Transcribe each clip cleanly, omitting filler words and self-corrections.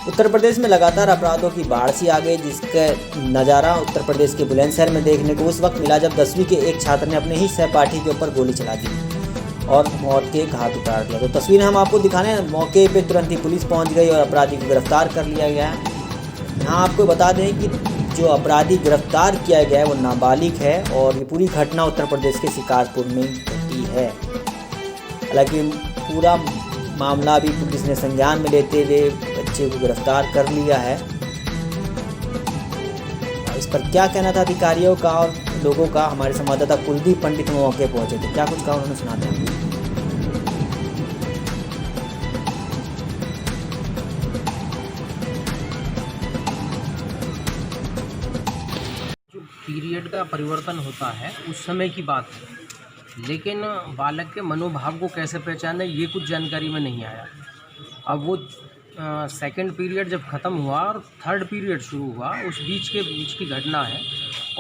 उत्तर प्रदेश में लगातार अपराधों की बाढ़ सी आ गई, जिसका नज़ारा उत्तर प्रदेश के बुलंदशहर में देखने को उस वक्त मिला जब 10वीं के एक छात्र ने अपने ही सहपाठी के ऊपर गोली चला दी और मौत के घाट उतार दिया। तो तस्वीरें हम आपको दिखाने मौके पे तुरंत ही पुलिस पहुंच गई और अपराधी को गिरफ्तार कर लिया गया है। यहाँ आपको बता दें कि जो अपराधी गिरफ्तार किया गया है वो नाबालिग है और ये पूरी घटना उत्तर प्रदेश के शिकारपुर में घटी है। हालांकि पूरा मामला भी पुलिस ने संज्ञान में लेते हुए बच्चे को गिरफ्तार कर लिया है। इस पर क्या कहना था अधिकारियों का और लोगों का, हमारे संवाददाता कुलदीप पंडित मौके पहुंचे थे, क्या कुछ कहा उन्होंने सुनाते हैं। जो पीरियड का परिवर्तन होता है उस समय की बात है, लेकिन बालक के मनोभाव को कैसे पहचाने ये कुछ जानकारी में नहीं आया। अब वो सेकंड पीरियड जब ख़त्म हुआ और थर्ड पीरियड शुरू हुआ, उस बीच की घटना है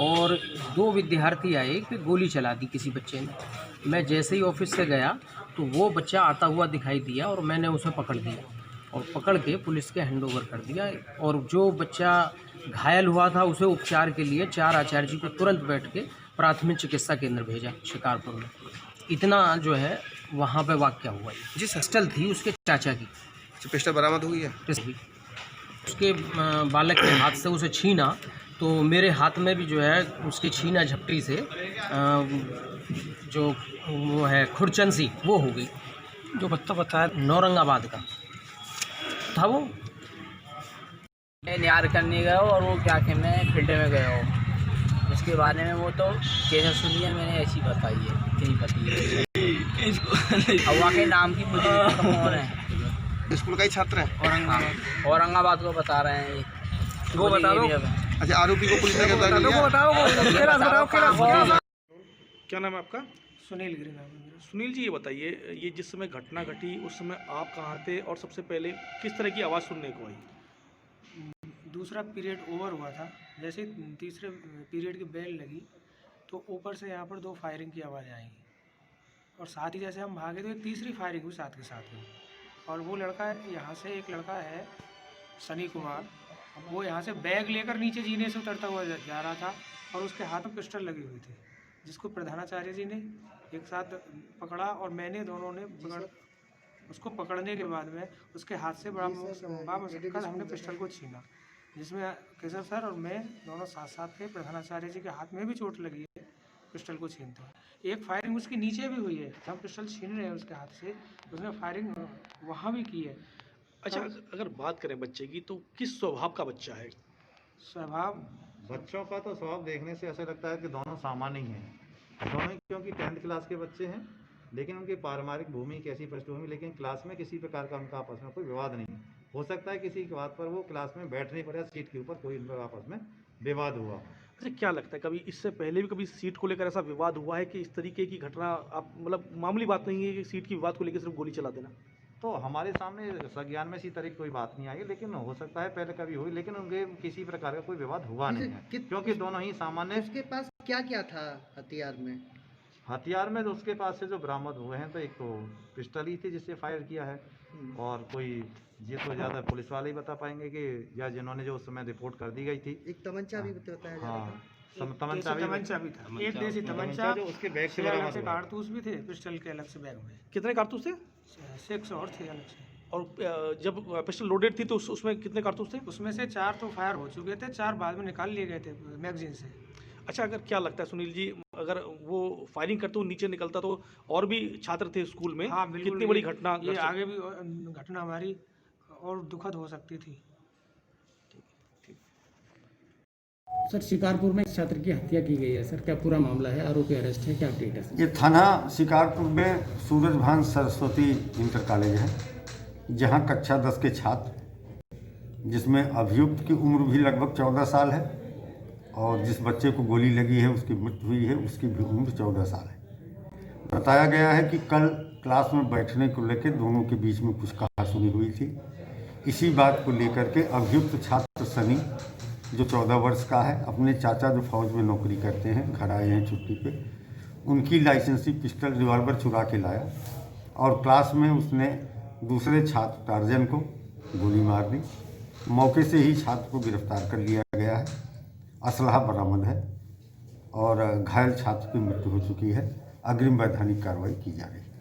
और 2 विद्यार्थी आए कि गोली चला दी किसी बच्चे ने। मैं जैसे ही ऑफिस से गया तो वो बच्चा आता हुआ दिखाई दिया और मैंने उसे पकड़ लिया और पकड़ के पुलिस के हैंडओवर कर दिया। और जो बच्चा घायल हुआ था उसे उपचार के लिए 4 आचार्य जी को तुरंत बैठ के प्राथमिक चिकित्सा केंद्र भेजा शिकारपुर में। इतना जो है वहाँ पे वाक़या हुआ है। जिस पिस्टल थी उसके चाचा की, पिस्टल बरामद हुई है। उसके बालक के हाथ से उसे छीना तो मेरे हाथ में भी जो है उसकी छीना झपटी से जो वो है खुरचन-सी वो हो गई। जो बच्चा बताया नौरंगाबाद का था वो। नियार करने गए हो और वो क्या कि मैं फील्ड में गए हो, उसके बारे में वो तो कैसे सुनी है मैंने ऐसी बताई है, इतनी पता है। अब वाकई नाम की मुझे कौन है, स्कूल का ही छात्र है। औरंगाबाद को बता रहे हैं ये, वो बता दो। अच्छा, आरोपी को पुलिस ने गिरफ्तार किया। क्या नाम है आपका? सुनील गिरी नाम है मेरा। सुनील जी, ये बताइए, ये जिस समय घटना घटी उस समय आप कहाँ थे और सबसे पहले किस तरह की आवाज़ सुनने को आई? दूसरा पीरियड ओवर हुआ था, जैसे ही तीसरे पीरियड की बेल लगी तो ऊपर से यहाँ पर 2 फायरिंग की आवाज़ आई और साथ ही जैसे हम भागे तो एक तीसरी फायरिंग हुई साथ के साथ हुई। और वो लड़का यहाँ से, एक लड़का है सनी कुमार, वो यहाँ से बैग लेकर नीचे जीने से उतरता हुआ जा रहा था और उसके हाथ में पिस्टल लगी हुई थी, जिसको प्रधानाचार्य जी ने एक साथ पकड़ा और मैंने, दोनों ने उसको पकड़ने के बाद में उसके हाथ से बड़ा मुश्किल हमने पिस्टल को छीना, जिसमें केशव सर और मैं दोनों साथ साथ थे। प्रधानाचार्य जी के हाथ में भी चोट लगी है पिस्टल को छीनते हैं। एक फायरिंग उसके नीचे भी हुई है, हम पिस्टल छीन रहे हैं उसके हाथ से, उसने फायरिंग वहाँ भी की है। अच्छा, अगर बात करें बच्चे की तो किस स्वभाव का बच्चा है? स्वभाव, बच्चों का तो स्वभाव देखने से ऐसा लगता है कि दोनों सामान्य ही हैं, दोनों ही, क्योंकि 10th क्लास के बच्चे हैं, लेकिन उनकी पारिवारिक भूमि कैसी पृष्ठभूमि, लेकिन क्लास में किसी प्रकार का उनका आपस में कोई विवाद नहीं है। हो सकता है किसी की बात पर वो क्लास में बैठ नहीं पड़ा, सीट के ऊपर कोई उनका आपस में विवाद हुआ। अच्छा, क्या लगता है कभी इससे पहले भी कभी सीट को लेकर ऐसा विवाद हुआ है कि इस तरीके की घटना, आप मतलब मामूली बात नहीं है कि सीट की विवाद को लेकर सिर्फ गोली चला देना? तो हमारे सामने संज्ञान में इसी तरह की कोई बात नहीं आई, लेकिन हो सकता है पहले कभी हुई, लेकिन उनके किसी प्रकार का कोई विवाद हुआ नहीं है, क्योंकि दोनों ही सामान्य। उसके पास क्या क्या था हथियार में? हथियार में तो उसके पास से जो बरामद हुए हैं तो एक तो पिस्टल ही थी जिससे फायर किया है, और कोई, ये तो ज़्यादा पुलिस वाले ही बता पाएंगे कि या जिन्होंने जो उस समय रिपोर्ट कर दी गई थी। एक तमंचा भी बताया जा रहा था। तमंचा भी था, एक देसी तमंचा, जो उसके बैग से अलग से कारतूस भी थे, पिस्टल के अलग से बैग में। कितने कारतूस थे? 6 और थे अलग से। और जब पिस्टल लोडेड थी तो उसमें कितने कारतूस थे? उसमें से 4 तो फायर हो चुके थे, 4 बाद में निकाल लिए गए थे मैगजीन से। अच्छा, अगर क्या लगता है सुनील जी, अगर वो फायरिंग करते हुए नीचे निकलता तो और भी छात्र थे स्कूल में? हाँ बिल्कुल, कितनी बड़ी घटना, ये आगे भी घटना हमारी और दुखद हो सकती थी। सर, शिकारपुर में छात्र की हत्या की गई है सर, क्या पूरा मामला है, आरोपी अरेस्ट है, क्या अपडेट है सर? ये थाना शिकारपुर में सूरजभान सरस्वती इंटर कॉलेज है, जहां कक्षा 10 के छात्र, जिसमें अभियुक्त की उम्र भी लगभग 14 साल है और जिस बच्चे को गोली लगी है उसकी मृत्यु हुई है, उसकी भी उम्र 14 साल है। बताया गया है कि कल क्लास में बैठने को लेकर दोनों के बीच में कुछ कहासुनी हुई थी। इसी बात को लेकर के अभियुक्त छात्र सनी, जो 14 वर्ष का है, अपने चाचा जो फौज में नौकरी करते हैं, घर आए हैं छुट्टी पे, उनकी लाइसेंसी पिस्टल रिवॉल्वर चुरा के लाया और क्लास में उसने दूसरे छात्र टार्जन को गोली मार दी मौके से ही छात्र को गिरफ्तार कर लिया गया है, असलहा बरामद है और घायल छात्र की मृत्यु हो चुकी है। अग्रिम वैधानिक कार्रवाई की जा रही है।